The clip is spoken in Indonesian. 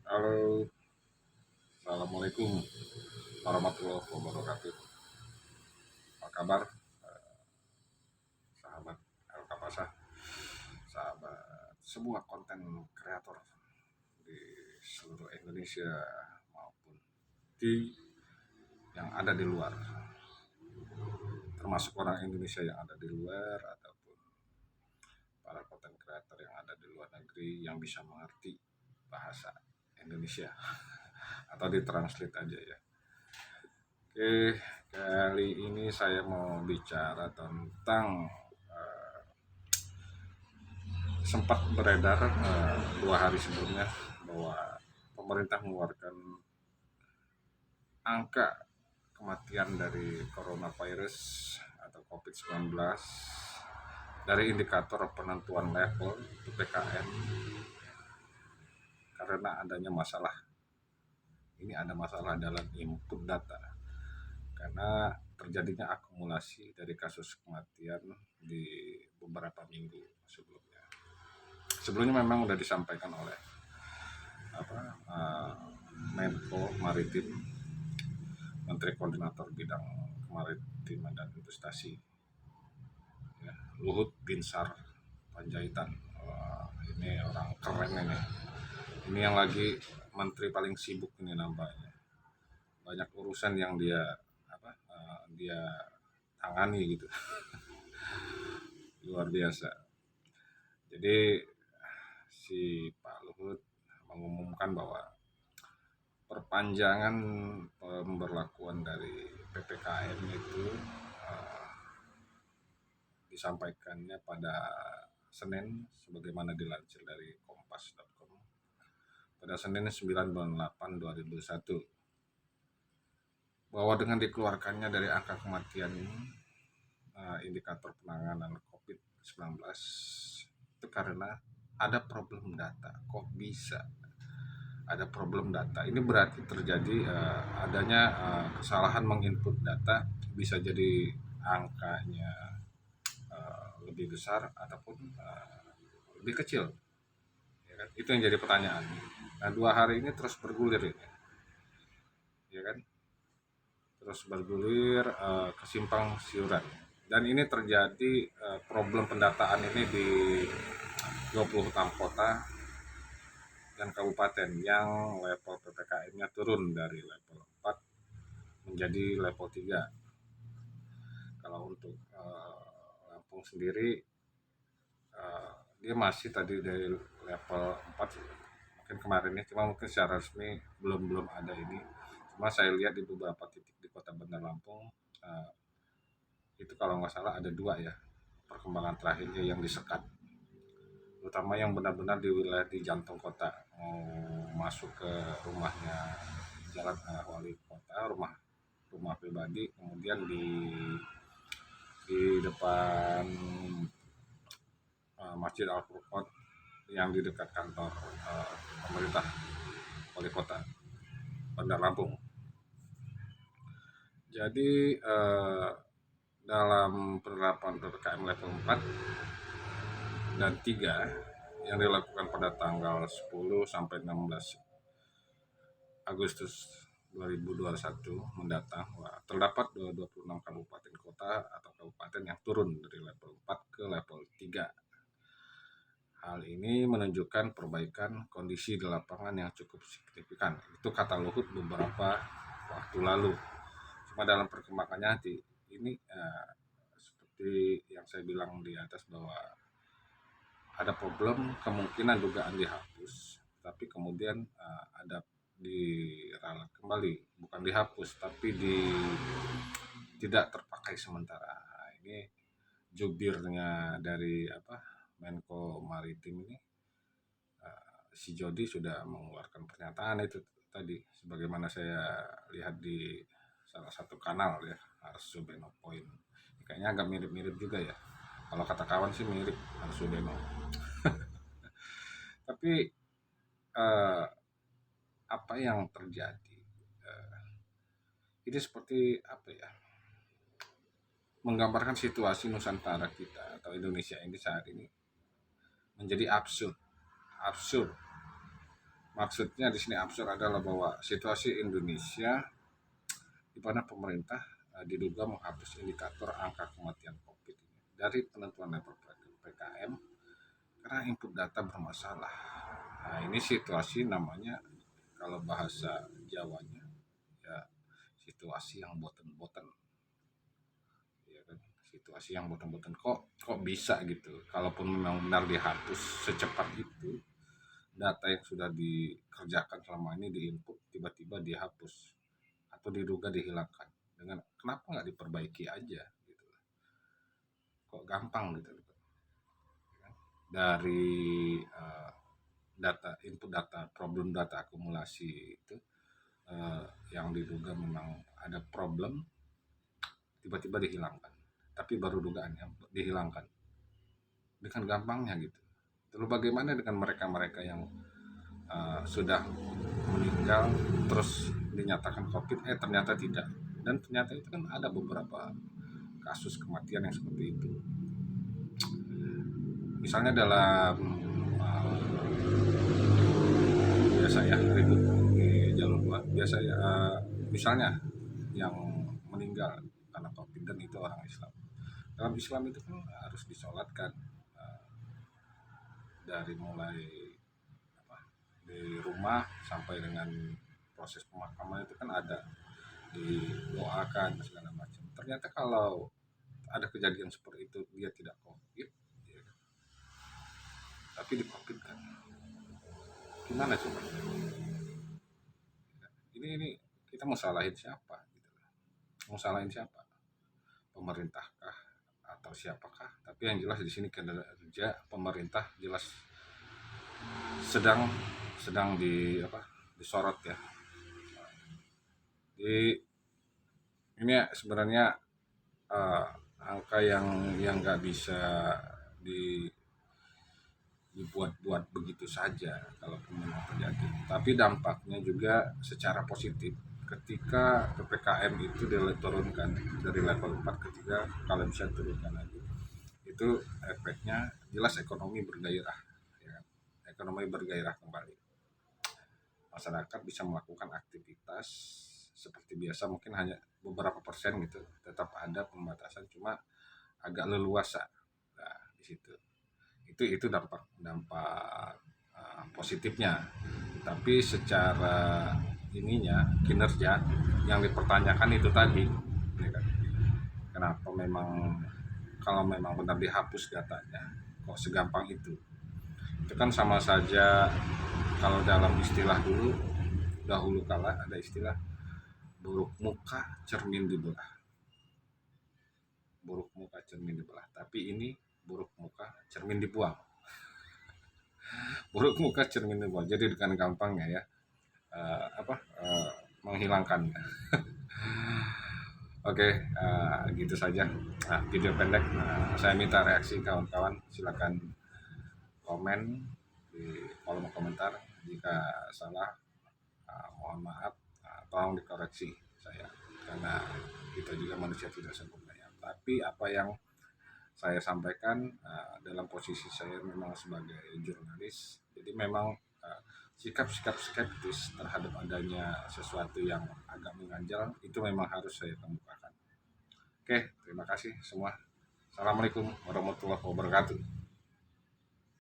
Halo, assalamualaikum warahmatullahi wabarakatuh. Apa kabar, sahabat El Kapasa, sahabat semua konten kreator di seluruh Indonesia maupun di yang ada di luar, termasuk orang Indonesia yang ada di luar ataupun para konten kreator yang ada di luar negeri yang bisa mengerti bahasa Indonesia atau ditranslate aja ya. Oke, kali ini saya mau bicara tentang sempat beredar 2 hari sebelumnya bahwa pemerintah mengeluarkan angka kematian dari coronavirus atau COVID-19 dari indikator penentuan level PPKM karena adanya masalah. Ini ada masalah dalam input data karena terjadinya akumulasi dari kasus kematian di beberapa minggu sebelumnya. Sebelumnya memang sudah disampaikan oleh Menko Maritim, Menteri Koordinator Bidang Kemaritiman dan Investasi, ya, Luhut Binsar Panjaitan. Wah, ini orang keren ini. Ini yang lagi menteri paling sibuk ini nampaknya. Banyak urusan yang dia tangani gitu. Luar biasa. Jadi si Pak Luhut mengumumkan bahwa perpanjangan pemberlakuan dari PPKM itu disampaikannya pada Senin sebagaimana dilansir dari kompas.com pada Senin 9/8/2021 bahwa dengan dikeluarkannya dari angka kematian ini indikator penanganan COVID-19 itu karena ada problem data. Kok bisa ada problem data? Ini berarti terjadi adanya kesalahan menginput data, bisa jadi angkanya lebih besar ataupun lebih kecil, ya kan? Itu yang jadi pertanyaan. Nah, 2 hari ini terus bergulir ini, ya kan? Terus bergulir kesimpang siuran. Dan ini terjadi problem pendataan ini di 26 kota dan kabupaten yang level PPKM-nya turun dari level 4 menjadi level 3. Kalau untuk Lampung sendiri dia masih tadi dari level 4 mungkin kemarin ya, cuma mungkin secara resmi belum ada ini. Cuma saya lihat di beberapa titik di Kota Bandar Lampung itu kalau nggak salah ada 2 ya perkembangan terakhirnya yang disekat, terutama yang benar-benar di wilayah di jantung kota, masuk ke rumahnya jalan wali kota, rumah pribadi, kemudian di depan Masjid Al Furqon yang di dekat kantor pemerintah wali kota Bandar Lampung. Jadi dalam penerapan PPKM level 4 dan 3 yang dilakukan pada tanggal 10 sampai 16 Agustus 2021 mendatang, terdapat 26 kabupaten kota atau kabupaten yang turun dari level 4 ke level 3. Hal ini menunjukkan perbaikan kondisi di lapangan yang cukup signifikan. Itu kata Luhut beberapa waktu lalu. Cuma dalam perkembangannya ini seperti yang saya bilang di atas bahwa ada problem, kemungkinan dugaan dihapus, tapi kemudian ada diralat kembali, bukan dihapus tapi tidak terpakai sementara. Nah, ini jubirnya dari Menko Maritim ini, si Jody sudah mengeluarkan pernyataan itu tadi, sebagaimana saya lihat di salah satu kanal ya, Arsubeno Point. Kayaknya agak mirip-mirip juga ya. Kalau kata kawan sih mirip Arsubeno. Tapi apa yang terjadi? Ini seperti apa ya? Menggambarkan situasi Nusantara kita atau Indonesia ini saat ini menjadi absurd. Maksudnya di sini absurd adalah bahwa situasi Indonesia di mana pemerintah diduga menghapus indikator angka kematian COVID ini dari penentuan level PPKM karena input data bermasalah. Nah, ini situasi namanya kalau bahasa Jawanya ya situasi yang boten-boten, ya kan? Situasi yang boten-boten kok bisa gitu. Kalaupun memang benar dihapus secepat itu, data yang sudah dikerjakan selama ini diinput tiba-tiba dihapus atau diduga dihilangkan dengan kenapa nggak diperbaiki aja gitu, kok gampang gitu dari data input data problem data akumulasi itu yang diduga memang ada problem tiba-tiba dihilangkan, tapi baru dugaan yang dihilangkan dengan gampangnya gitu. Lalu bagaimana dengan mereka-mereka yang sudah meninggal terus dinyatakan COVID ternyata tidak, dan ternyata itu kan ada beberapa kasus kematian yang seperti itu, misalnya dalam biasa ya ribut di jalur dua biasa ya, misalnya yang meninggal karena COVID dan itu orang Islam. Dalam Islam itu kan harus disolatkan dari mulai apa, di rumah sampai dengan proses pemakaman itu kan ada didoakan segala macam. Ternyata kalau ada kejadian seperti itu dia tidak COVID, ya, tapi di COVID kan gimana coba? Ini kita mau salahin siapa? Gitu. Mau salahin siapa? Pemerintahkah atau siapakah? Tapi yang jelas di sini kinerja pemerintah jelas sedang disorot ya. Di ini ya, sebenarnya angka yang nggak bisa dibuat-buat begitu saja kalau memang terjadi. Tapi dampaknya juga secara positif ketika PPKM itu diturunkan dari level 4 ketika kalau bisa turunkan lagi. Itu efeknya jelas ekonomi bergairah, ya. Ekonomi bergairah kembali. Masyarakat bisa melakukan aktivitas seperti biasa, mungkin hanya beberapa persen gitu, tetap ada pembatasan cuma agak leluasa. Nah, di situ itu dampak positifnya. Tapi secara ininya kinerja yang dipertanyakan itu tadi, ya kan? Kenapa memang kalau memang benar dihapus datanya kok segampang itu kan sama saja kalau dalam istilah dahulu kala ada istilah buruk muka cermin dibelah, buruk muka cermin dibelah, tapi ini buruk muka cermin dibuang. Buruk muka cermin dibuang, jadi dengan gampangnya ya menghilangkan. Oke, gitu saja video pendek. Saya minta reaksi kawan-kawan, silakan komen di kolom komentar. Jika salah mohon maaf, tolong dikoreksi saya karena kita juga manusia tidak sempurna ya. Tapi apa yang saya sampaikan dalam posisi saya memang sebagai jurnalis, jadi memang sikap-sikap skeptis terhadap adanya sesuatu yang agak mengganjal itu memang harus saya kemukakan. Oke, terima kasih semua. Assalamualaikum warahmatullahi wabarakatuh.